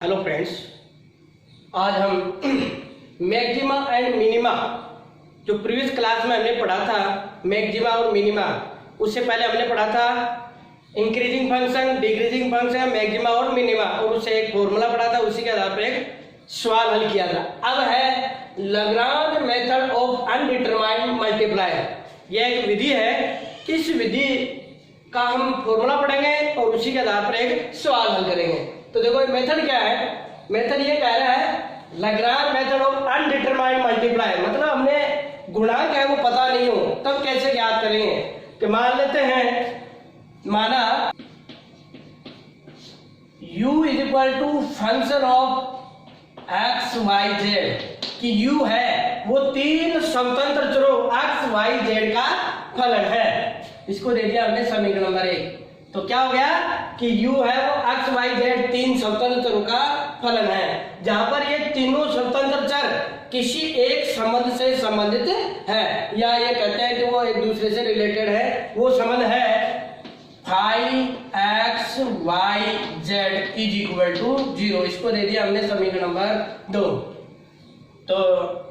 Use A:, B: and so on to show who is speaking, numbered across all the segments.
A: Hello friends, आज हम maxima and minima जो प्रीवियस क्लास में हमने पढ़ा था, मैक्सिमा और मिनिमा, उससे पहले हमने पढ़ा था increasing function, decreasing function, maxima और मिनिमा, और उससे एक फॉर्मूला पढ़ा था, उसी के आधार पर एक सवाल हल किया था। अब है Lagrange method of undetermined multiplier. यह एक विधि है, इस विधि का हम फॉर्मूला पढ़ेंगे और उसी के आधार पर एक सवाल हल करेंगे। तो देखो मेथड क्या है, मेथड ये कह रहा है Lagrange method of undetermined multiplier, मतलब हमने गुणांक है वो पता नहीं हो तब कैसे ज्ञात करेंगे। कि मान लेते हैं, माना u is equal to function of x y z, कि u है वो तीन स्वतंत्र चरों एक्स वाई जेड का फलन है। इसको दे दिया हमने समीकरण नंबर 1। तो क्या हो गया कि u है वो एक्स वाई जेड तीन स्वतंत्र चरों का फलन है, जहां पर ये तीनों स्वतंत्र चर किसी एक संबंध से संबंधित है, या ये कहते हैं कि वो एक दूसरे से रिलेटेड है। वो संबंध है five x y z is equal to 0। इसको दे दिया हमने समीकरण नंबर 2। तो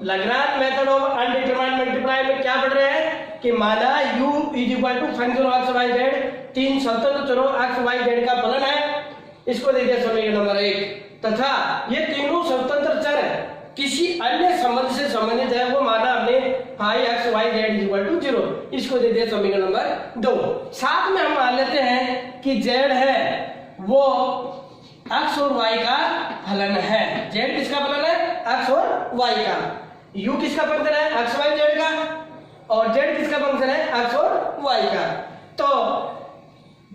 A: Lagrange method of undetermined multiplier में क्या पढ़ रहे हैं कि माना u is equal to function of x y z, तीन स्वतंत्र चरों एक्स वाई जेड का फलन है। इसको दे दिया समीकरण नंबर 1, तथा ये तीनों स्वतंत्र चर किसी अन्य संबंध से संबंधित है, वो माना हमने five x y z is equal to 0। इसको दे दिया समीकरण नंबर 2। साथ में हम मान लेते हैं कि z है वो x और y का फलन है। z किसका फलन है? x और y का। u किसका फंक्शन है? x y z का। और z किसका फंक्शन है? x और y का। तो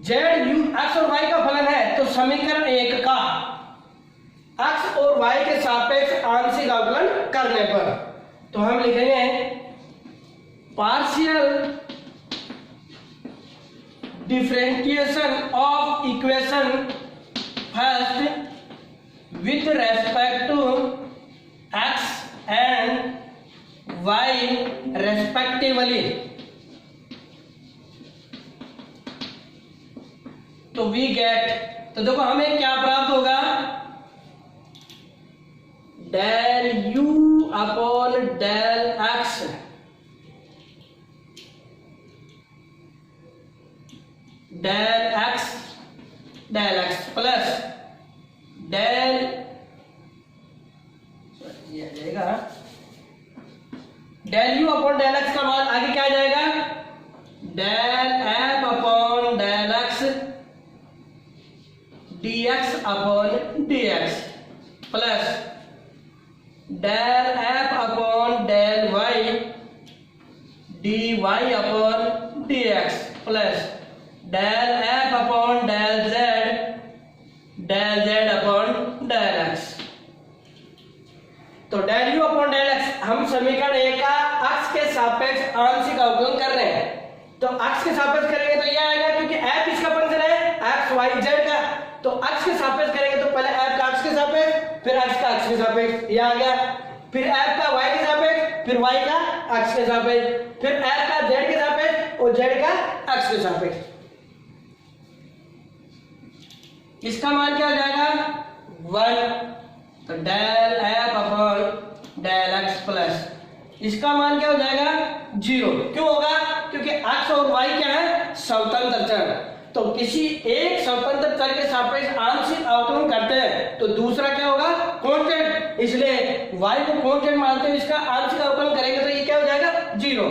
A: z u x और y का फलन है, तो समीकरण 1 का x और y के सापेक्ष आंशिक अवकलन करने पर तो हम लिखेंगे partial differentiation of equation first with respect to x and y respectively. तो वी गेट, तो देखो हमें क्या प्राप्त होगा, del u upon del x del x plus del, ये आ जाएगा del u upon del x का मान आगे क्या आ जाएगा, del f upon del x dx upon dx plus del f upon del y dy upon dx plus del f upon del z upon del x। तो del u upon del x हम समीकरण 1 का x के सापेक्ष आंशिक अवकलन कर रहे हैं। तो x के सापेक्ष करेंगे तो यह आएगा, क्योंकि f इसका फंक्शन है x y z का, तो x के सापेक्ष करेंगे तो पहले f का x के सापेक्ष, फिर x का x के सापेक्ष, यह आ गया। फिर f का y के सापेक्ष, फिर y का x के सापेक्ष, फिर f का z के सापेक्ष और z का x के सापेक्ष। इसका मान क्या हो जाएगा 1। तो del f upon del x plus इसका मान क्या हो जाएगा 0। क्यों होगा? क्योंकि x और y क्या है? स्वतंत्र चर। तो किसी एक स्वतंत्र चर के सापेक्ष आंशिक अवकलन करते हैं तो दूसरा क्या होगा? कांस्टेंट। इसलिए y को कांस्टेंट मानते हुए इसका आंशिक अवकलन करेंगे तो ये क्या हो जाएगा 0।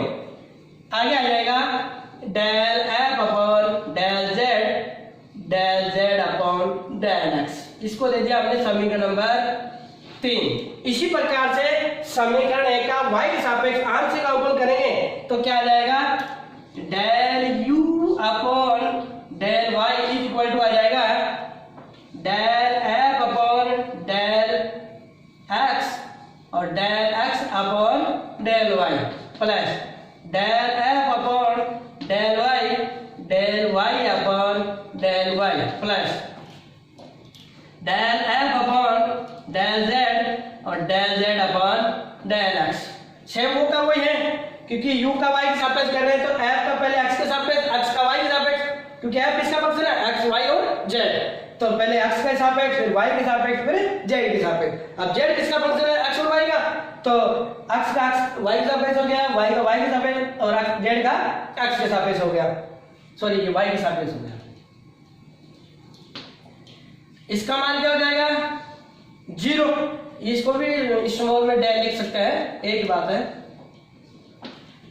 A: आगे आ जाएगा del f upon del z upon del x। इसको दे दिया हमने समीकरण नंबर 3। इसी प्रकार से समीकरण 1 का y के सापेक्ष आंशिक अवकलन करेंगे तो क्या आ जाएगा, del u upon del y is equal to आ जाएगा del f upon del x और del x upon del y plus del f upon del y upon del y plus del f upon del z और del z upon del x। Same वो का वही है, क्योंकि u का y के सापेक्ष कर रहे हैं तो f का पहले x के सापेक्ष, x का y के सापेक्ष, क्योंकि f इसका फंक्शन है x y और z। तो पहले x के सापेक्ष, फिर y के सापेक्ष, फिर z के सापेक्ष। अब z किसका फंक्शन है? x और y का, तो x का x y के सापेक्ष हो गया, y का y के सापेक्ष, और z का x के सापेक्ष हो गया, सॉरी ये y के सापेक्ष हो गया। इसका मान क्या हो जाएगा? 0। इसको भी स्मॉल में डेल लिख सकते हैं, एक बात है।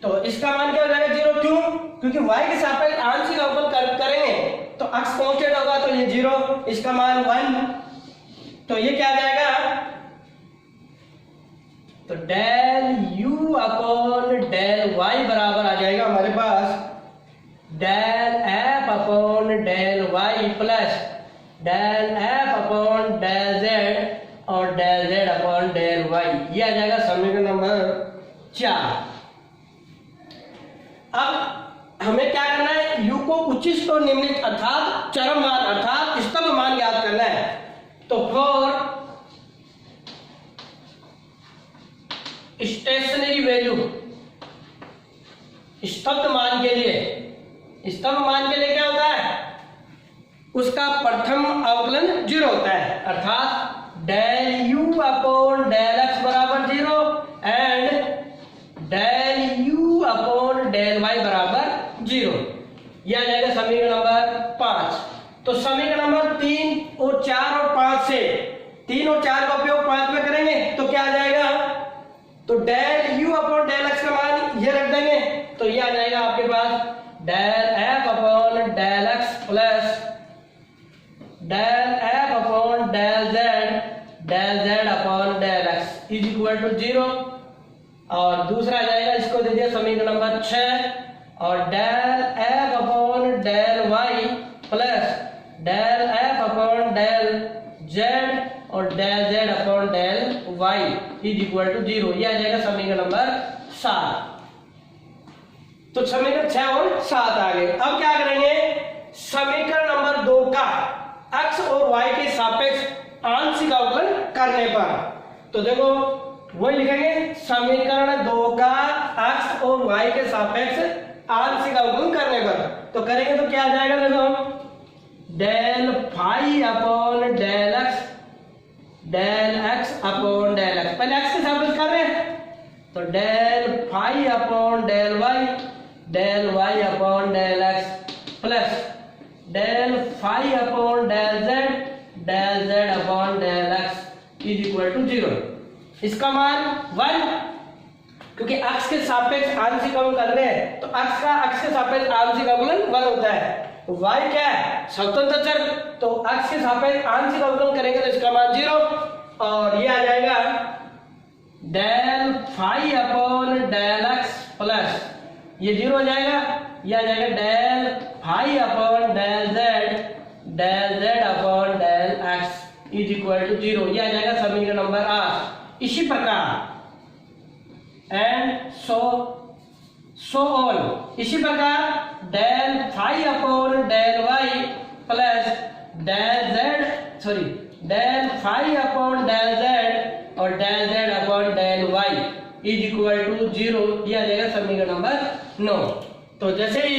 A: तो इसका मान क्या हो जाएगा? 0। क्यों? क्योंकि y के सापेक्ष आंशिक अवकल करेंगे तो x कांस्टेंट होगा, तो ये 0, इसका मान 1, तो ये क्या आ जाएगा? तो del u upon del y बराबर आ जाएगा हमारे पास del f upon del y plus del f upon del z और del z upon del y। ये आ जाएगा समीकरण नंबर 4। अब हमें क्या करना है? u को उच्चिष्ट और निम्नलिखित अर्थात चरम मान अर्थात स्तंभ मान ज्ञात करना है। तो फॉर स्टेशनरी वैल्यू, स्तंभ मान के लिए, स्तंभ मान के लिए क्या होता है? उसका प्रथम अवकलन 0 होता है, अर्थात del u upon del x बराबर 0 and del u upon del y बराबर 0। यह आ जाएगा समीकरण नंबर 5। तो समीकरण नंबर 3 और 4 और 5 से 3 और 4 का उपयोग 5 में करेंगे तो क्या आ जाएगा? तो del u upon del x का मान ये रख देंगे, तो ये आ जाएगा आपके पास del f upon del x plus del f upon del z upon del x is equal to 0। और दूसरा आ जाएगा, इसको दे दिया समीकरण नंबर 6, और del f upon del y plus del f upon del z और del z upon del y is equal to 0। ये आ जाएगा समीकरण नंबर 7। तो समीकरण 6 और 7 आ गए। अब क्या करेंगे? समीकरण नंबर 2 का x और y के सापेक्ष आंशिक अवकलन करने पर, तो देखो वही लिखेंगे समीकरण 2 का x और y के सापेक्ष आंशिक अवकलन करने पर। तो करेंगे तो क्या आ जाएगा? देखो del phi upon del x upon del x, पहले x के सापेक्ष कर रहे हैं, तो del phi upon del y upon del x plus del phi upon del z upon del x is equal to 0। इसका मान 1, क्योंकि x के सापेक्ष आंशिक अवकलन कर रहे हैं तो x के सापेक्ष आंशिक अवकलन 1 होता है। y क्या है? स्वतंत्र चर, तो x के सापेक्ष आंशिक अवकलन करेंगे तो इसका मान 0, और ये आ जाएगा del phi upon del x plus ये 0 हो जाएगा, ये आ जाएगा del phi upon del z upon del x is equal to 0। ये आ जाएगा समीकरण नंबर 8। इसी प्रकार एंड सो ऑन, इसी प्रकार del phi upon del y plus del phi upon del z और del z upon del y is equal to 0। ये आ जाएगा समीकरण नंबर 9। तो जैसे ही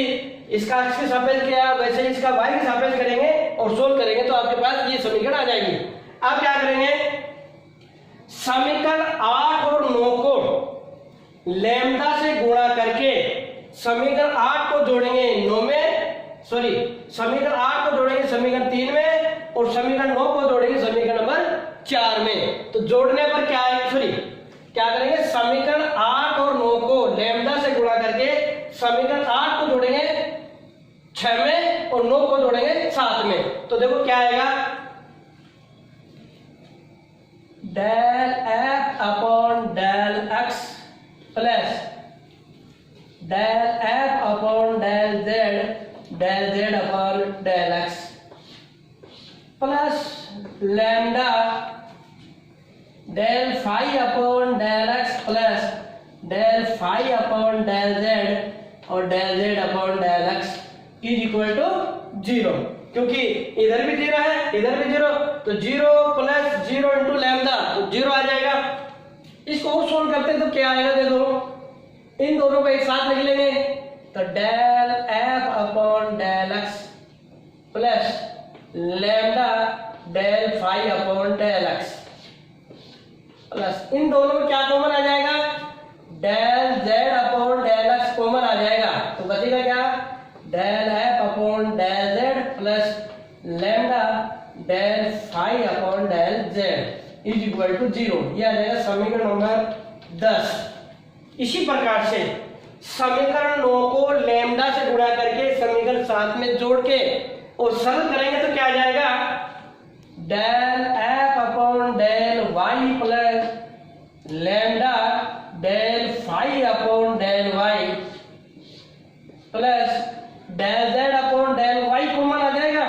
A: इसका x के सापेक्ष किया वैसे ही इसका y के सापेक्ष करेंगे और सोल्व करेंगे तो आपके पास ये समीकरण आ जाएगी। अब क्या करेंगे? समीकरण 8 और 9 को लैम्डा से गुणा करके समीकरण 8 को जोड़ेंगे 9 में, समीकरण 8 को जोड़ेंगे समीकरण 3 में और समीकरण 9 को जोड़ेंगे समीकरण नंबर 4 में। तो जोड़ने पर क्या है? क्या करेंगे? समीकरण 8 और 9 को लैम्डा से गुणा करके समीकरण 8 को जोड़ेंगे 6 में और 9 को जोड़ेंगे 7 में। तो देखो क्या आएगा? Del f upon del x plus del f upon del z upon del x plus lambda del phi upon del x plus del phi upon del z और del z upon del x is equal to 0। क्योंकि इधर भी 0 है इधर भी 0, तो 0 plus 0 into lambda तो 0 आ जाएगा। इसको और सोल्व करते हैं तो क्या आएगा? देखो इन दोनों को एक साथ लिख लेंगे, तो del f upon del x plus lambda del phi upon del x plus इन दोनों में क्या कॉमन आ जाएगा, del z upon del x common आ जाएगा, तो बचेगा क्या, del f upon del z plus lambda del phi upon del z is equal to 0। यह आ जाएगा समीकरण नंबर 10। इसी प्रकार से समीकरण 9 को लैम्डा से गुणा करके समीकरण 7 में जोड़ के और सरल करेंगे तो क्या आ जाएगा, del f upon del Y plus lambda del phi upon del Y plus del z upon del y common आ जाएगा,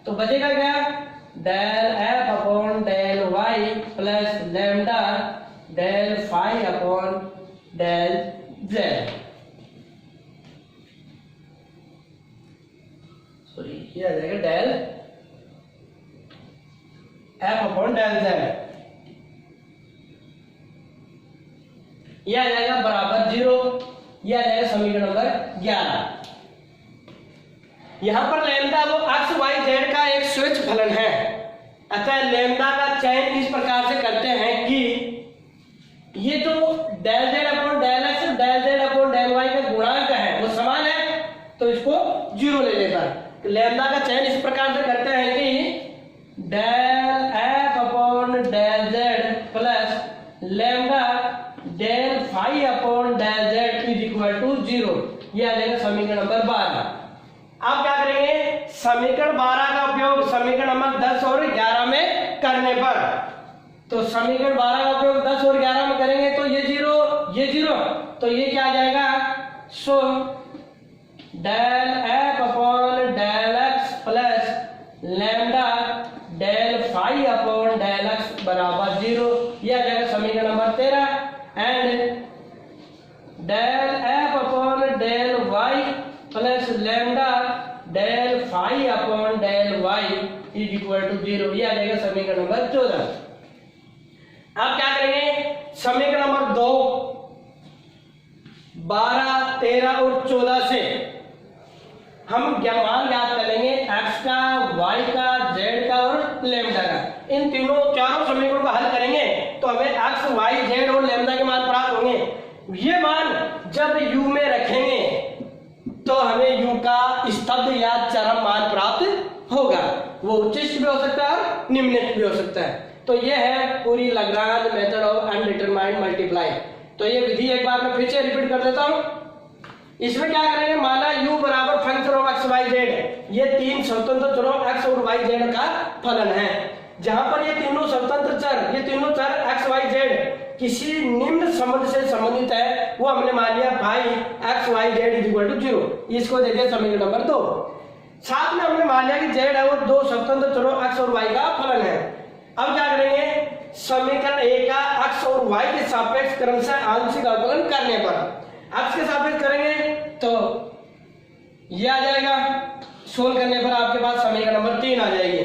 A: तो बचेगा क्या, del f upon del Y plus lambda del phi upon del z. Sorry ये आ जाएगा del f upon del z, यह आ जाएगा बराबर 0। यह आ जाएगा समीकरण नंबर 11। यहां पर लैम्डा वो एक्स वाई जेड का एक स्विच फलन है, अतः लैम्डा का चयन इस प्रकार से करते हैं कि ये जो del z upon del x del z upon del y का गुणांक है वो समान है, तो इसको 0 ले लेकर लैम्डा का चयन इस प्रकार से करते हैं कि del f upon del z plus lambda del phi upon del z is equal to 0। यह आ जाएगा समीकरण नंबर 12। आप क्या करेंगे, समीकरण 12 का उपयोग समीकरण नंबर 10 और 11 में करने पर, तो समीकरण 12 का उपयोग 10 और 11 में करेंगे तो ये 0 तो ये क्या आ जाएगा, so del f upon del x plus lambda del phi upon del x बराबर 0। यह आ जाएगा समीकरण नंबर 13 and del f upon del Y plus lambda del phi upon del y is equal to 0। यह आ जाएगा समीकरण नंबर 14। अब क्या करेंगे, समीकरण नंबर 2, 12, 13 और 14 से हम मान ज्ञात कर लेंगे x का, y का, z का और लैम्डा का। इन चारों समीकरणों को हल करेंगे तो हमें x, y, z और लैम्डा के मान प्राप्त होंगे। ये मान जब u में रखेंगे तो हमें u का स्तब्ध या चरम मान प्राप्त होगा, वो उच्चिष्ट भी हो सकता है और निम्निष्ट भी हो सकता है। तो ये है पूरी Lagrange method of undetermined multiply. तो ये विधि एक बार मैं फिर से रिपीट कर देता हूं। इसमें क्या करेंगे, माना u बराबर function of x y z, ये तीन स्वतंत्र चरों x और y z का फलन है। जहां पर ये तीनों स्वतंत्र चर, ये तीनों चर x y z किसी निम्न संबंध से संबंधित है, वो हमने मान लिया भाई x y z is equal to 0। इसको दे दिया समीकरण नंबर 2। साथ में हमने मान लिया कि z है वो दो स्वतंत्र चरों x और y का फलन है। अब क्या करेंगे, समीकरण 1 का x और y के सापेक्ष क्रमशः आंशिक अवकलन करने पर x के सापेक्ष करेंगे तो ये आ जाएगा, सोल्व करने पर आपके पास समीकरण नंबर 3 आ जाएगी।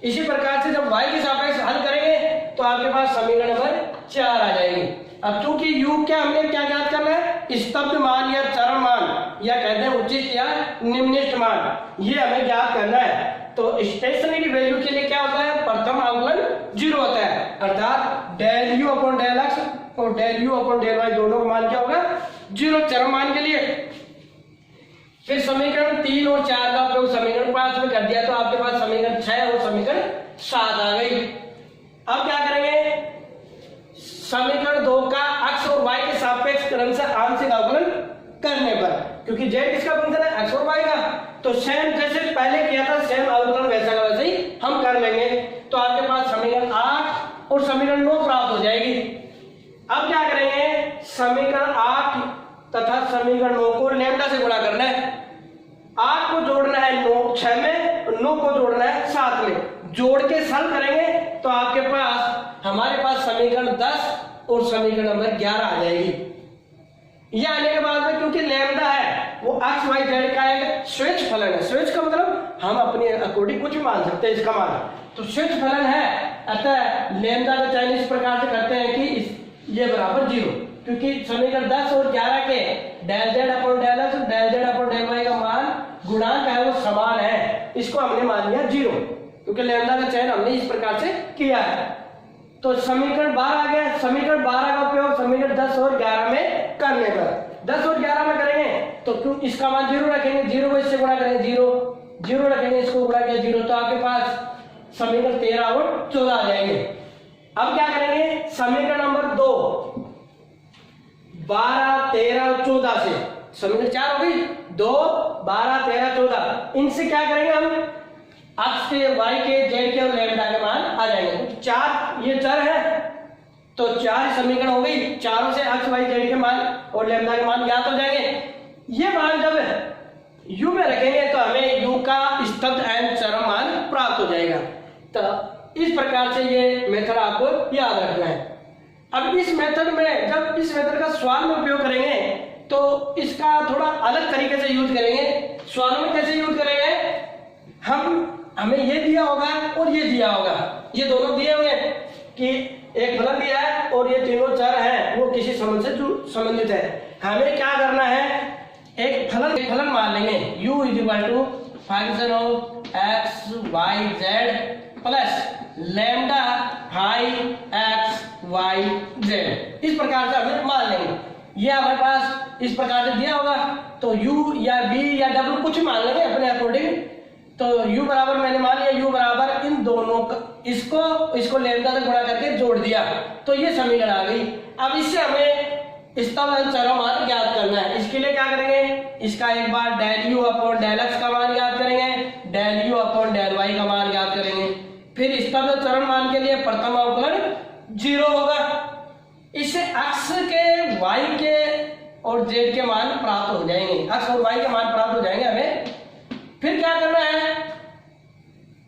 A: इसी प्रकार से जब y के सापेक्ष हल करेंगे तो आपके पास समीकरण नंबर 4 आ जाएगी। अब चूंकि u क्या हमने क्या ज्ञात करना है, स्तब्ध मान या चरम मान या कहते हैं उच्चिष्ट या निम्निष्ट मान, ये हमें ज्ञात करना है। तो स्टेशनरी वैल्यू के लिए क्या होता है, प्रथम अवकलन 0 होता है, अर्थात del u upon del x और del u upon del y दोनों का मान क्या होगा, 0 चरम मान के लिए। फिर समीकरण 3 और 4 का उपयोग समीकरण 5 में कर दिया तो आपके पास समीकरण 6 और समीकरण 7 आ गई। अब क्या करेंगे, समीकरण 2 का x और y के सापेक्ष क्रमशः आंशिक अवकलन करने पर, क्योंकि z किसका फंक्शन है, x और y का, तो सेम जैसे पहले किया था सेम अवकलन वैसा का वैसे ही हम कर लेंगे। तो आपके पास समीकरण 8 और समीकरण 9 प्राप्त हो जाएगी। अब क्या करेंगे, समीकरण 8 तथा समीकरण 9 को लैम्डा से गुणा करना है। 8 को जोड़ना है 6 में, 9 को जोड़ना है 7 में, जोड़ के सरल करेंगे तो आपके पास हमारे पास समीकरण 10 और समीकरण नंबर 11 आ जाएगी। ये आने के बाद में क्योंकि लैम्डा है वो एक्स वाई जेड का एक स्विच फलन है। स्विच का मतलब हम अपने अकॉर्डिंग कुछ भी मान सकते हैं इसका मान, तो स्विच फलन है, अतः लैम्डा का चयन इस प्रकार से करते हैं कि ये बराबर 0, क्योंकि समीकरण 10 और 11 के del z upon del x del z upon del y का मान गुणांक है वो समान है, इसको हमने मान लिया 0। क्योंकि लैम्डा का चयन हमने इस प्रकार से किया है। तो समीकरण 12 आ गया। समीकरण 12 का उपयोग समीकरण 10 और 11 में करने पर 10 और 11 में करेंगे तो क्यों इसका मान 0 रखेंगे, 0 को इससे गुणा करेंगे, 0 रखेंगे, इसको गुणा किया 0, तो आपके पास समीकरण 13 और 14 आ जाएंगे। अब क्या करेंगे, समीकरण नंबर 2 12, 13 और 14 से समीकरण 4 हो गई, 2, 12, 13, 14, इनसे क्या करेंगे हम अक्ष के, y के, z के और लैम्डा के मान आ जाएंगे। 4 ये चर है तो 4 समीकरण हो गई, चारों से अक्ष, y, z के मान और लैम्डा के मान ज्ञात हो जाएंगे। ये मान जब u में रखेंगे तो हमें u का स्तब्ध एंड चरम मान प्राप्त हो जाएगा। तो इस प्रकार से ये मेथड आपको याद रखना है। अब इस मेथड में जब इस मेथड का सवाल में उपयोग करेंगे तो इसका थोड़ा अलग तरीके से यूज करेंगे। सवाल में कैसे यूज करेंगे, हमें ये दिया होगा और ये दिया होगा, ये दोनों दिए हुए कि एक फलन दिया है और ये तीनों चर हैं वो किसी संबंध से संबंधित है। हमें क्या करना है, एक फलन मान लेंगे u = function of x y z plus lambda high x y z, इस प्रकार से हमें मान लेंगे। ये हमारे पास इस प्रकार से दिया होगा तो u या v या w कुछ मान लेंगे अपने अकॉर्डिंग। तो u बराबर मैंने मान लिया, u बराबर इन दोनों का इसको लैम्डा से गुणा करके जोड़ दिया तो ये समीकरण आ गई। अब इससे हमें स्तब्ध चरम मान ज्ञात करना है। इसके लिए क्या करेंगे, इसका एक बार del u upon del x का मान ज्ञात करेंगे, del u upon del y का मान ज्ञात करेंगे। फिर स्तब्ध चरम मान के लिए प्रथम अवकलन 0 होगा। इससे अक्ष के, y के और z के मान प्राप्त हो जाएंगे, अक्ष और y के मान प्राप्त हो जाएंगे हमें। फिर क्या करना है,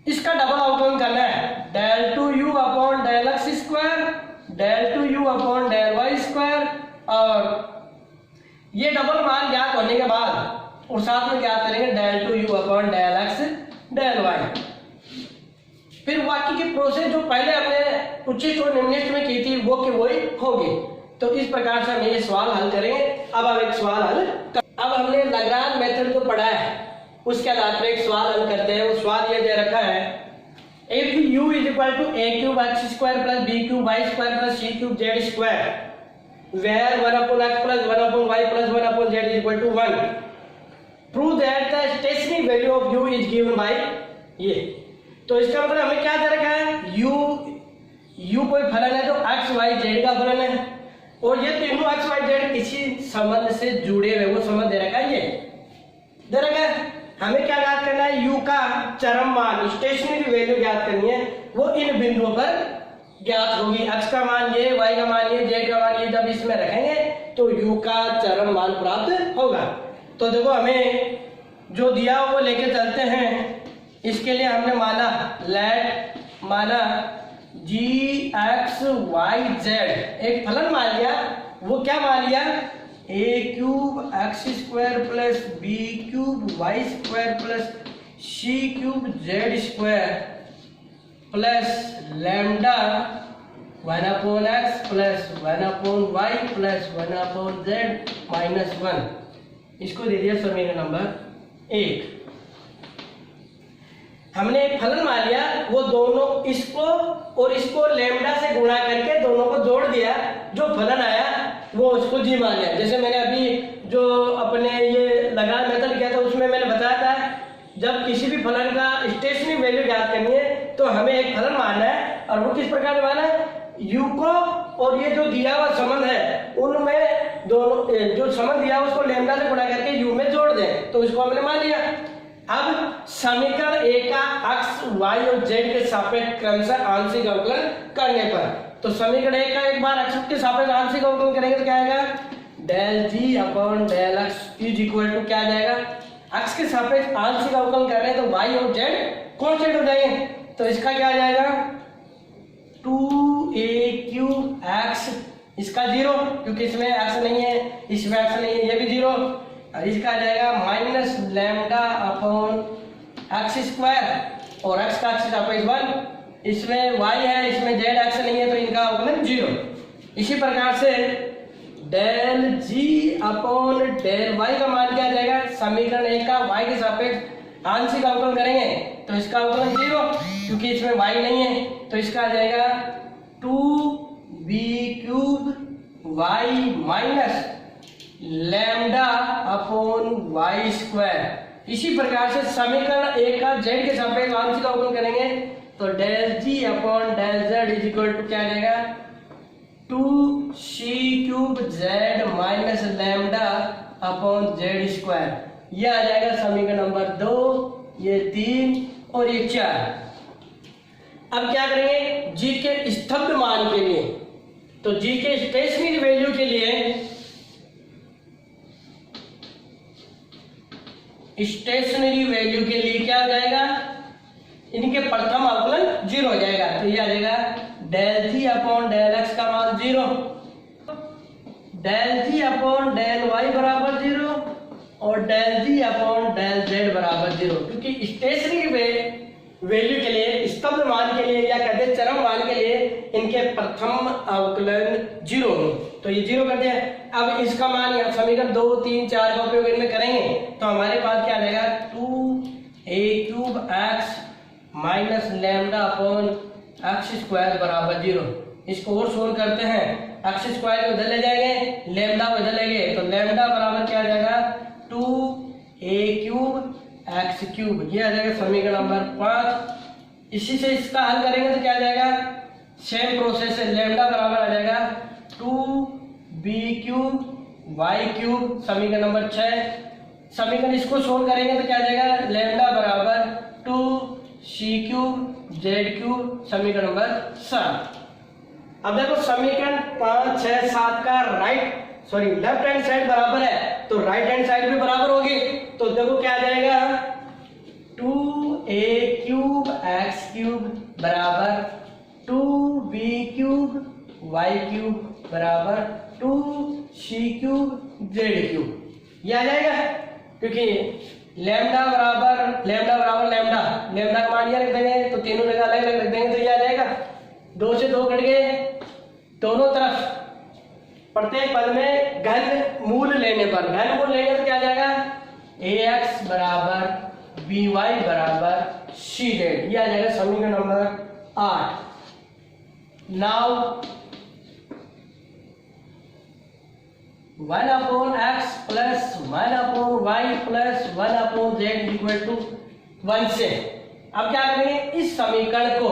A: इसका डबल अवकलन करना है, del 2u upon del x square, del 2u upon del y square, और ये डबल मान ज्ञात होने के बाद और साथ में ज्ञात करेंगे del 2u upon del x del y। फिर बाकी की प्रोसेस जो पहले हमने उच्चिष्ट और निम्निष्ट में की थी वो की वही होगी। तो इस प्रकार से हम ये सवाल हल करेंगे। अब हम एक सवाल अब हमने लाग्रांज मेथड जो पढ़ा है उसके आधार पर एक सवाल हल करते हैं। वो सवाल ये दे रखा है, if u = a cube x square plus b cube y square plus c cube z square where 1 upon x plus 1 upon y plus 1 upon z is equal to 1, prove that the stationary value of u is given by ये। तो इसका मतलब हमें क्या दे रखा है, u कोई फलन है जो x y z का फलन है और ये तीनों x y z किसी संबंध से जुड़े हुए, वो संबंध दे रखा है, ये दे रखा है। हमें क्या ज्ञात करना है, u का चरम मान, स्टेशनरी वैल्यू ज्ञात करनी है, वो इन बिंदुओं पर ज्ञात होगी। x का मान ये, y का मान ये, z का मान ये, जब इसमें रखेंगे तो u का चरम मान प्राप्त होगा। तो देखो हमें जो दिया वो लेके चलते हैं। इसके लिए हमने माना g x y z एक फलन मान लिया। वो क्या मान लिया, a cube x square plus b cube y square plus c cube z square plus lambda 1 upon x plus 1 upon y plus 1 upon z minus 1। इसको दे दिया समीकरण नंबर 1। हमने एक फलन मान लिया, वो दोनों इसको और इसको लैम्डा से गुणा करके दोनों को जोड़ दिया, जो फलन आया वो उसको जी मान लिया। जैसे मैंने अभी जो अपने ये लाग्रांज मेथड किया था उसमें मैंने बताया था, जब किसी भी फलन का स्टेशनरी वैल्यू ज्ञात करनी है तो हमें एक फलन मानना है। और वो किस प्रकार माना है, u को और ये जो दिया हुआ संबंध है उनमें दोनों जो संबंध दिया उसको लैम्डा से गुणा करके u में जोड़ दें, तो इसको हमने मान लिया। अब समीकरण a का x y और z के सापेक्ष क्रमशः आंशिक अवकलन करने पर, तो समीकरण a का एक बार x के सापेक्ष आंशिक अवकलन करेंगे तो क्या आएगा, del g upon del x is equal to क्या आ जाएगा, x के सापेक्ष आंशिक अवकलन कर रहे हैं तो y और z कांस्टेंट हो जाएंगे, तो इसका क्या आ जाएगा 2a क्यूब x, इसका 0 क्योंकि इसमें x नहीं है, इसमें x नहीं है, ये भी 0, और इसका आ जाएगा minus lambda upon x square और x का एक्सिस सापेक्ष 1, इसमें y है, इसमें z एक्स नहीं है तो इनका अवकलन 0। इसी प्रकार से del g upon del y का मान क्या आ जाएगा, समीकरण 1 का y के सापेक्ष आंशिक अवकलन करेंगे तो इसका अवकलन 0, क्योंकि इसमें y नहीं है, तो इसका आ जाएगा 2b³ y minus lambda upon y²। इसी प्रकार से समीकरण 1 का z के सापेक्ष आंशिक अवकलन करेंगे तो del g upon del z is equal to क्या आ जाएगा 2c³ z minus lambda upon z²। यह आ जाएगा समीकरण नंबर 2, ये 3 और ये 4। अब क्या करेंगे g के स्तब्ध मान के लिए, तो g के स्टेशनरी वैल्यू के लिए क्या हो जाएगा, इनके प्रथम अवकलन 0 हो जाएगा, तो ये आ जाएगा del g upon del x का मान 0, del g upon del y बराबर 0 और del g upon del z बराबर 0, क्योंकि स्टेशनरी वैल्यू के लिए, स्तब्ध मान के लिए या कहते हैं चरम मान के लिए इनके प्रथम अवकलन 0 हो, तो ये 0 कर दिया। अब इसका मान या समीकरण 2, 3, 4 का उपयोग इनमें करेंगे तो हमारे पास क्या आ जाएगा 2a³ x minus lambda upon x² बराबर 0। इसको और सोल्व करते हैं, x² को इधर ले जाएंगे, लैम्डा को इधर ले गए तो लैम्डा बराबर क्या आ जाएगा 2a³ x³। ये आ जाएगा समीकरण नंबर 5। इसी से इसका हल करेंगे तो क्या आ जाएगा, सेम प्रोसेस है, लैम्डा बराबर आ जाएगा 2b³ y³, समीकरण नंबर 6। समीकरण इसको सोल्व करेंगे तो क्या आ जाएगा लैम्डा बराबर 2c³ z³, समीकरण नंबर 7। अब देखो समीकरण 5, 6, 7 का लेफ्ट हैंड साइड बराबर है तो राइट हैंड साइड भी बराबर होगी, तो देखो क्या आ जाएगा 2a³ x³ बराबर 2b³ y³ बराबर 2c³ z³। ये आ जाएगा क्योंकि लैम्डा बराबर लैम्डा का मान ये रख देंगे तो तीनों जगह अलग अलग रख देंगे तो ये आ जाएगा 2 से 2 कट गए, दोनों तरफ प्रत्येक पद में घन मूल लेने पर तो क्या आ जाएगा ax बराबर by बराबर cz। ये आ जाएगा समीकरण नंबर 8। Now 1/x plus 1/y plus 1/z equal to 1 से अब क्या करेंगे, इस समीकरण को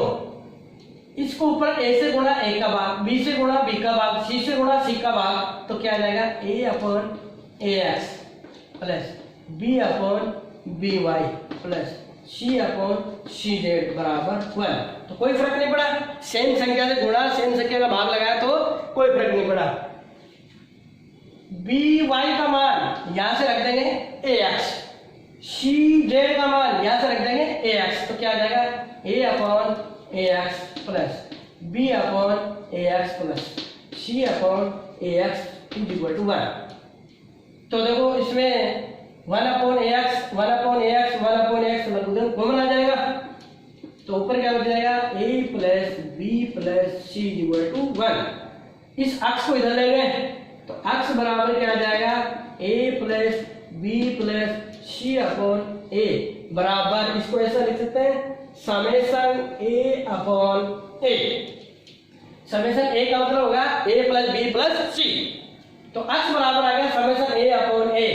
A: इसको ऊपर a से गुणा a का भाग, b से गुणा b का भाग, c से गुणा c का भाग, तो क्या आ जाएगा a/ax plus b/by plus c/cz बराबर 1। तो कोई फर्क नहीं पड़ा, सेम संख्या से गुणा सेम संख्या का भाग लगाया तो कोई फर्क नहीं पड़ा। by का मान यहां से रख देंगे ax, cz का मान यहां से रख देंगे ax, तो क्या आ जाएगा a/ax plus b/ax plus c/ax equal to 1। तो देखो इसमें 1/ax कॉमन आ जाएगा, तो ऊपर क्या हो जाएगा a plus b plus c equal to 1। इस अक्ष को इधर ले गए तो अक्ष बराबर क्या आ जाएगा a plus b plus c upon a बराबर, इसको ऐसा लिख सकते हैं समेशन a/a। समेशन a का मतलब होगा a plus b plus c, तो अक्ष बराबर आ गया समेशन a/a।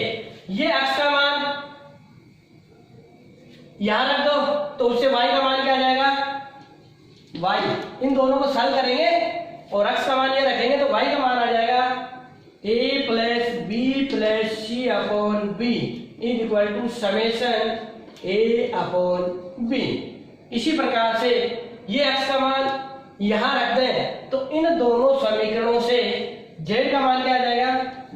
A: ये अक्ष का मान यहां रख दो तो उससे y का मान क्या आ जाएगा y, इन दोनों को सरल करेंगे और अक्ष का मान ये रखेंगे तो y का मान आ जाएगा a plus b plus c upon b is equal to summation a/b। इसी प्रकार से ये x का मान यहां रख दें तो इन दोनों समीकरणों से z का मान क्या आ जाएगा,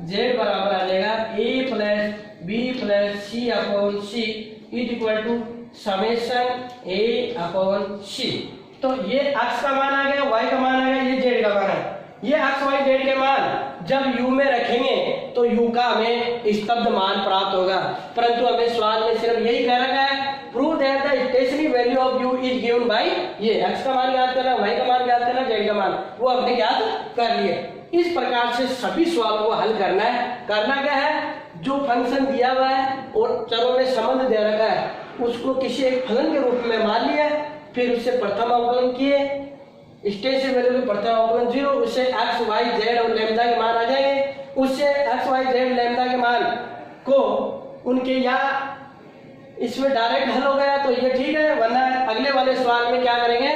A: z बराबर आ जाएगा a plus b plus c upon c is equal to summation a/c। तो ये x का मान आ गया, y का मान आ गया, ये z का मान है। ये x y z के मान जब u में रखेंगे तो u का हमें स्तब्ध मान प्राप्त होगा, परंतु हमें सवाल में सिर्फ यही कह रखा है prove that the stationary value of u is given by ये x का मान ज्ञात करना, y का मान ज्ञात करना, z का मान वो हमने ज्ञात कर लिए। इस प्रकार से सभी सवालों को हल करना है। करना क्या है, जो फंक्शन दिया हुआ है और चरों में संबंध दे रखा है उसको किसी एक फलन के रूप में मान लिया, फिर उससे प्रथम अवकलन किए, एक्सटेंसिव वैल्यू में प्रथम अवकलन 0, उससे एक्स वाई जेड और लैम्डा के मान आ जाएंगे, उससे एक्स वाई जेड लैम्डा के मान को उनके या इसमें डायरेक्ट हल हो गया तो ये ठीक है, वरना अगले वाले सवाल में क्या करेंगे,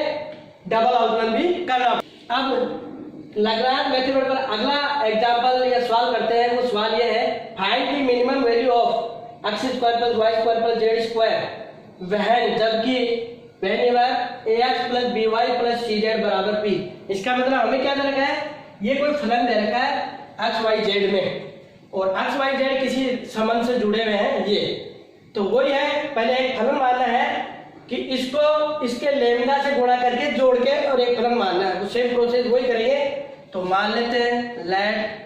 A: डबल अवकलन भी करना। अब लाग्रांज मेथड पर अगला एग्जांपल या सवाल करते हैं। वो सवाल ये है, find the minimum value of x square plus y square plus z square when जबकि ax plus b y plus c z बराबर p। इसका मतलब हमें क्या दे रखा है, ये कोई फलन दे रखा है एक्स वाई जेड में, और एक्स वाई जेड किसी संबंध से जुड़े हुए हैं, ये तो वही है। पहले एक फलन मानना है कि इसको इसके लैम्डा से गुणा करके जोड़ के और एक फलन मानना है, सेम प्रोसेस वही करेंगे। तो मान लेते हैं let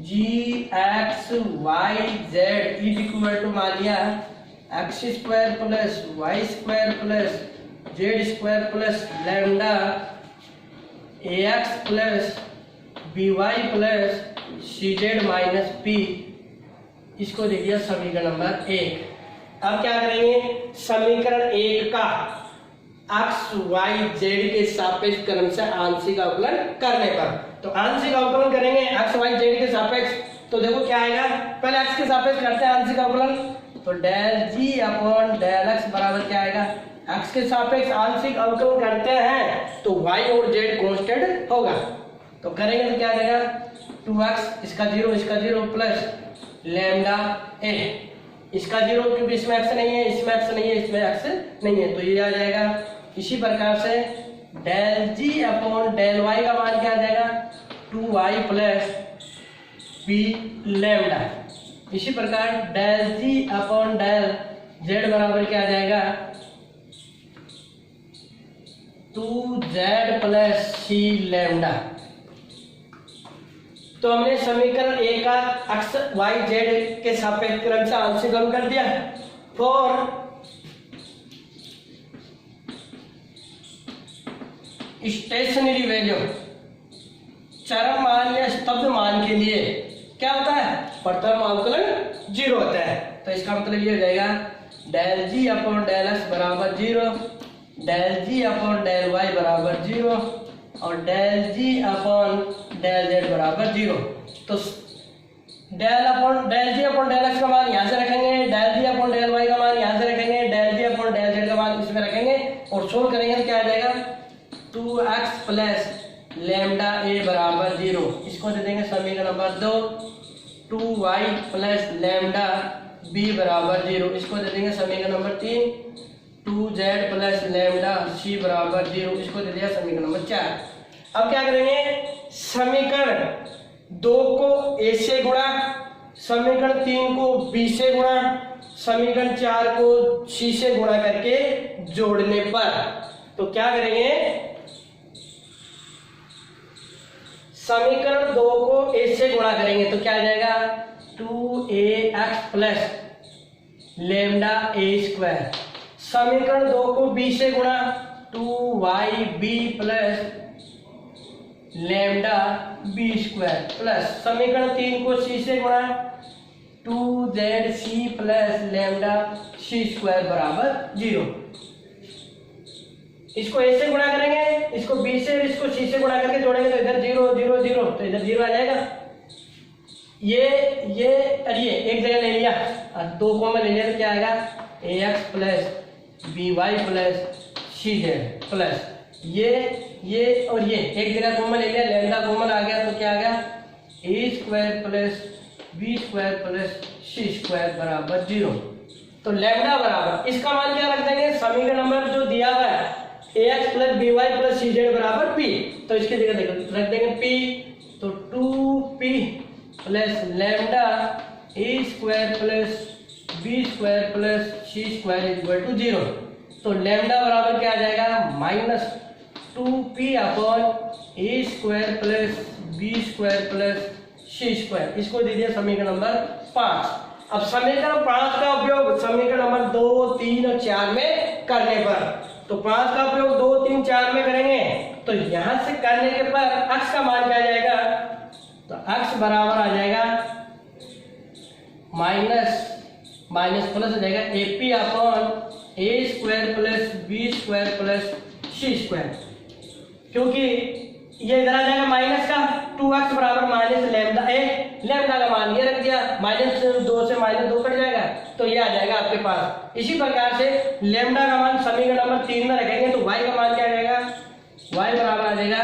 A: g x y z is equal to मान लिया x square plus y square plus z square plus lambda a x plus b y plus c z minus p. इसको दे दिया समीकरण नंबर 1। अब क्या करेंगे, समीकरण 1 का एक्स वाई जेड के सापेक्ष क्रम से आंशिक अवकलन करने पर, तो आंशिक अवकलन करेंगे एक्स वाई जेड के सापेक्ष, तो देखो क्या आएगा, पहले एक्स के सापेक्ष करते हैं आंशिक अवकलन, तो डेल जी अपॉन डेल एक्स बराबर क्या आएगा, एक्स के सापेक्ष आंशिक अवकलन करते हैं तो वाई और जेड कांस्टेंट होगा, तो करेंगे तो क्या आएगा 2x, इसका 0 प्लस लैम्डा ए, इसका 0 क्योंकि इसमें x नहीं है, इसमें x नहीं है, इसमें x नहीं है, तो ये आ जाएगा। इसी प्रकार से डेल जी अपॉन डेल वाई का मान क्या आ जाएगा 2y प्लस बी लैम्डा। इसी प्रकार डेल जी अपॉन डेल जेड बराबर क्या आ जाएगा 2z प्लस सी लैम्डा। तो हमने समीकरण 1 का एक्स वाई जेड के सापेक्ष क्रम से आंशिक अवकलन कर दिया। फॉर स्टेशनरी वैल्यू, चरम मान या स्तब्ध मान के लिए क्या होता है, प्रथम अवकलन 0 होता है। तो इसका मतलब ये हो जाएगा डेल जी अपॉन डेल एक्स बराबर 0, डेल जी अपॉन डेल वाई बराबर 0 और डेल जी अपॉन डेल जेड बराबर 0। तो डेल जी अपॉन डेल एक्स का मान यहाँ से रखेंगे, डेल जी अपॉन डेल वाई का मान यहाँ से रखेंगे, डेल जी अपॉन डेल जेड का मान इसमें रखेंगे और सोल्व करेंगे तो क्या आ जाएगा 2x प्लस लैम्डा ए बराबर 0। इसको दे देंगे समीकरण नंबर 2, 2y प्लस लैम्डा बी बराबर 0। इसको दे देंगे समीकरण नंबर 3, 2z प्लस लैम्डा सी बराबर 0। इसको दे दिया समीकरण नंबर 4। अब क्या करेंगे, समीकरण 2 को a से गुणा, समीकरण 3 को b से गुणा, समीकरण 4 को c से गुणा करके जोड़ने पर तो क्या करेंगे, समीकरण 2 को a से गुणा करेंगे तो क्या आ जाएगा 2ax प्लस लैम्डा ए स्क्वायर, समीकरण 2 को b से गुणा 2yb plus lambda B square plus समीकरण 3 को c से गुणा 2zc प्लस लैम्डा सी स्क्वायर बराबर 0। इसको a से गुणा करेंगे, इसको b से, इसको c से गुणा करके जोड़ेंगे तो इधर 0 0 0 तो इधर 0 आ जाएगा। ये एक जगह ले लिया और 2 कॉमन ले लिया तो क्या आएगा ax plus by plus cz plus ये और ये एक जगह कॉमन ले लिया, लैम्डा कॉमन आ गया तो क्या आ गया a square plus b square plus c square बराबर 0। तो लैम्डा बराबर इसका मान क्या रख देंगे, समीकरण नंबर जो दिया हुआ है ax plus by plus cz बराबर p, तो इसकी जगह देखो रख देंगे p, तो 2p plus lambda a square plus b square plus c square equal to 0। तो लैम्डा बराबर क्या आ जाएगा minus 2p upon a square plus b square plus c square. इसको दे दिया समीकरण नंबर 5। अब समीकरण 5 का उपयोग समीकरण नंबर 2, 3 और 4 में करने पर, तो 5 का उपयोग 2, 3, 4 में करेंगे तो यहां से करने के पर x का मान क्या आ जाएगा, तो x बराबर आ जाएगा माइनस प्लस हो जाएगा A P upon A square plus B square plus C square, क्योंकि ये इधर आ जाएगा माइनस का 2x बराबर माइनस लेमडा ए, लेमडा का मान ये रख दिया, -2 से -2 कट जाएगा तो ये आ जाएगा आपके पास। इसी प्रकार से लेमडा का मान समीकरण नंबर 3 में रखेंगे तो y का मान क्या आ जाएगा, y बराबर आ जाएगा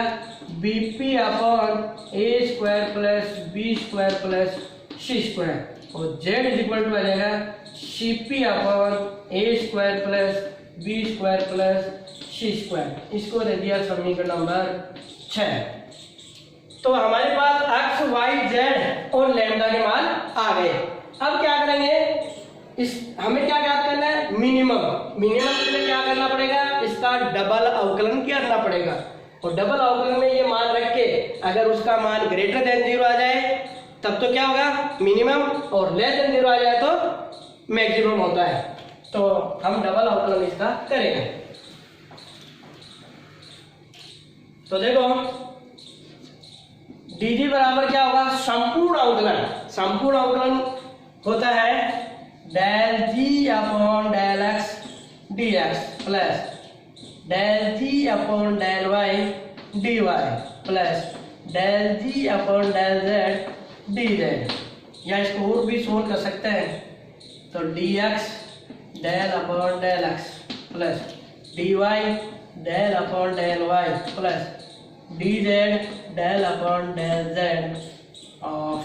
A: bp अपॉन ए square plus B square plus सी स्क्वायर, और z इज इक्वल टू आ जाएगा cp अपॉन ए square plus B square plus सी स्क्वायर। इसको दे दिया समीकरण नंबर 6। तो हमारे पास x, y, z और लैम्डा के मान आ गए। अब क्या करेंगे, इस हमें क्या ज्ञात करना है, मिनिमम। मिनिमम के लिए क्या करना पड़ेगा, इसका डबल अवकलन करना पड़ेगा, और डबल अवकलन में ये मान रख के अगर उसका मान ग्रेटर देन 0 आ जाए तब तो क्या होगा मिनिमम, और लेस देन 0 आ जाए तो मैक्सिमम होता है। तो हम डबल अवकलन इसका करेंगे। तो देखो dg बराबर क्या होगा, संपूर्ण अवकलन। संपूर्ण अवकलन होता है डेल जी upon del x dx plus del जी upon del y dy plus del जी अपॉन डेल z dz। या इसको और भी सोल्व कर सकते हैं, तो dx del upon del x plus dy del upon del Y plus dz del upon del z of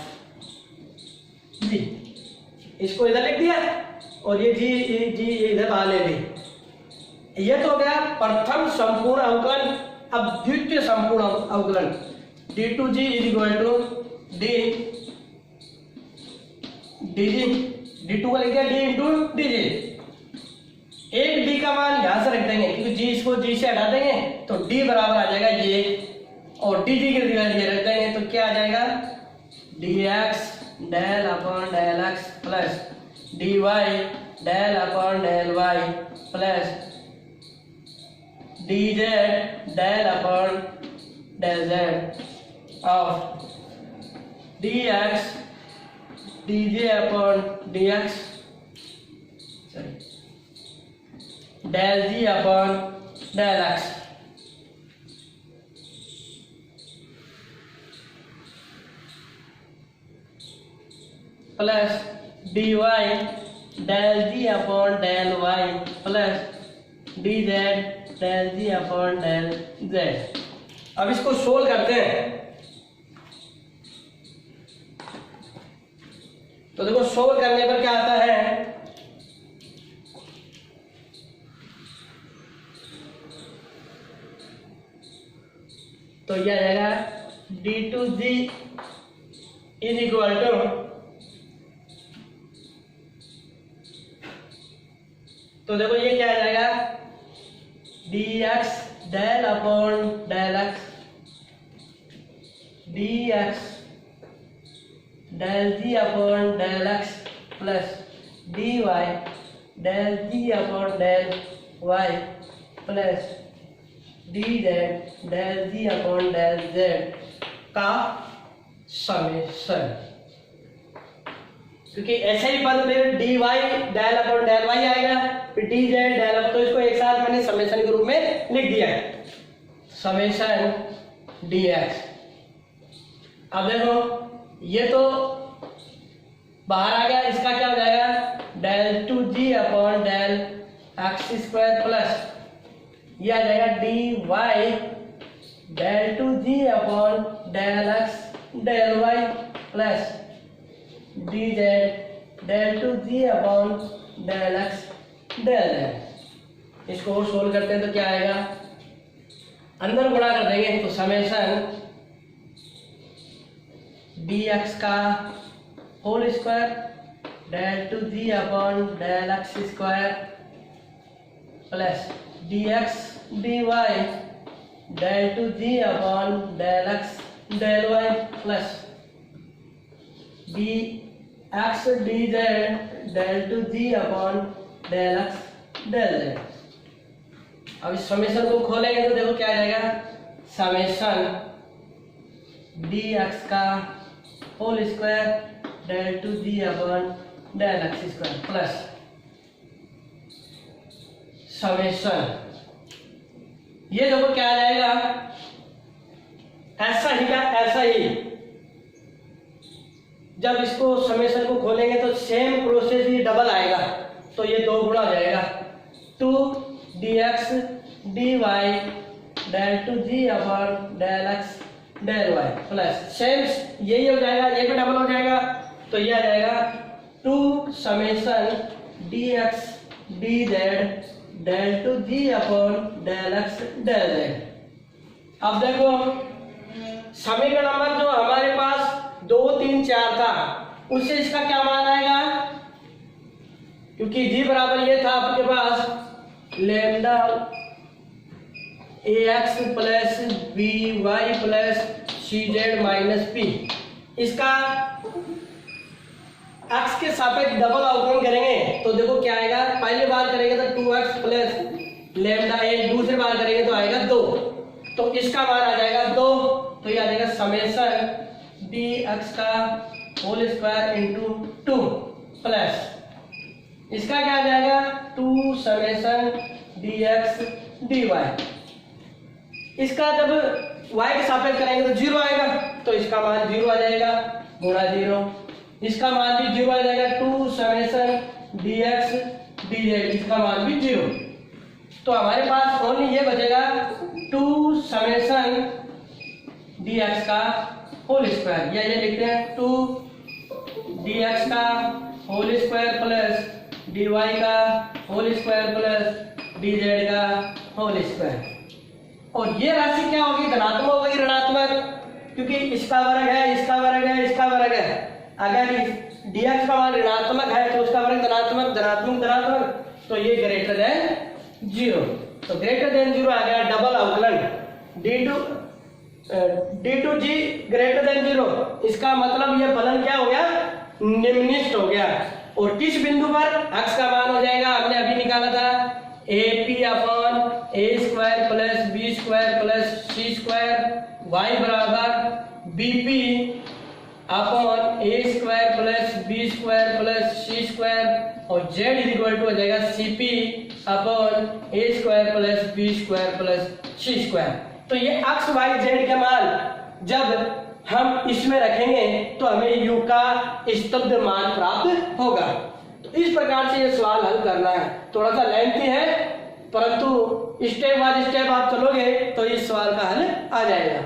A: g। इसको इधर लिख दिया और ये जी इधर बाहर ले ली। ये तो हो गया प्रथम संपूर्ण अवकलन। अब द्वितीय संपूर्ण अवकलन d two G is equal to D two का लिख दिया d इंटू डी जी। एक d का मान यहां से रख देंगे क्योंकि g इसको g से हटा देंगे तो d बराबर आ जाएगा ये, और डी जी के जगह ये रख देंगे तो क्या आ जाएगा dx del upon del x plus dy del upon del y plus dz del upon del z of dx dj upon dx del g upon del x plus dy del ji upon del y plus dz del ji upon del z। अब इसको solve करते हैं। तो देखो solve करने पर क्या आता है, तो यह आ जाएगा D two G is equal to, तो देखो ये क्या आ जाएगा dx del upon del x dx del g upon del x plus dy del g upon del y plus dz del g upon del z का summation. क्योंकि ऐसे ही पद में dy del upon del y आएगा, फिर dz del upon, तो इसको एक साथ मैंने समेशन के रूप में लिख दिया है, समेशन dx। अब देखो ये तो बाहर आ गया, इसका क्या हो जाएगा del two g upon del x square plus ये आ जाएगा dy del two g upon del x del Y plus dz del two g upon del x del z। इसको और सोल्व करते हैं तो क्या आएगा, अंदर गुणा कर देंगे तो समेशन dx का whole square del two g upon del x square plus dx dy del two g upon del x del Y plus dx dz del two g upon del x del z। अब इस summation को खोलेंगे तो देखो क्या आ जाएगा, summation dx का whole square del two g upon del x square plus summation, ये देखो क्या आ जाएगा, ऐसा ही का ऐसा ही। जब इसको समेशन को खोलेंगे तो सेम प्रोसेस ही डबल आएगा, तो ये 2 गुना हो जाएगा 2 dx dy del two g upon del x del Y plus same यही हो जाएगा, ये भी डबल हो जाएगा, तो ये आ जाएगा 2 summation dx dz del two g upon del x del z. अब देखो समीकरण नंबर जो हमारे पास 2 3 4 था उससे इसका क्या मान आएगा, क्योंकि जी बराबर ये था आपके पास lambda ax plus b y plus c z minus p, इसका x के सापेक्ष डबल अवकलन करेंगे तो देखो क्या आएगा, पहली बार करेंगे तो 2x प्लस लैम्डा a, दूसरी बार करेंगे तो आएगा 2, तो इसका मान आ जाएगा 2, तो ये आ जाएगा समेशन dx का होल स्क्वायर इंटू 2 प्लस इसका क्या आ जाएगा 2 समेशन dx dy, इसका जब y के सापेक्ष करेंगे तो 0 आएगा, तो इसका मान 0 आ जाएगा गुणा 0, इसका मान भी 0 आ जाएगा 2 समेशन dx dz, इसका मान भी 0, तो हमारे पास ओनली ये बचेगा 2 समेशन dx का होल स्क्वायर, या ये लिखते हैं 2 dx का होल स्क्वायर प्लस dy का होल स्क्वायर प्लस dz का होल स्क्वायर, और ये राशि क्या होगी, धनात्मक होगी ऋणात्मक, क्योंकि इसका वर्ग है, इसका वर्ग है, इसका वर्ग है। अगर dx का मान ऋणात्मक है तो उसका वर्ग धनात्मक, धनात्मक धनात्मक, तो ये ग्रेटर देन 0, तो ग्रेटर देन 0 आ गया डबल अवकलन d2g ग्रेटर देन 0, इसका मतलब ये फलन क्या हो गया, निम्नलिखित हो गया, और किस बिंदु पर x का मान हो जाएगा, हमने अभी निकाला था AP upon a square plus B square plus C square, y बराबर BP upon a square plus B square plus C square, और z इक्वल टू हो जाएगा CP upon a square plus B square plus C square. तो ये x y z के मान जब हम इसमें रखेंगे तो हमें u का स्तब्ध मान प्राप्त होगा। तो इस प्रकार से ये सवाल हल करना है, थोड़ा सा लेंथी है परंतु स्टेप बाय स्टेप आप चलोगे तो इस सवाल का हल आ जाएगा।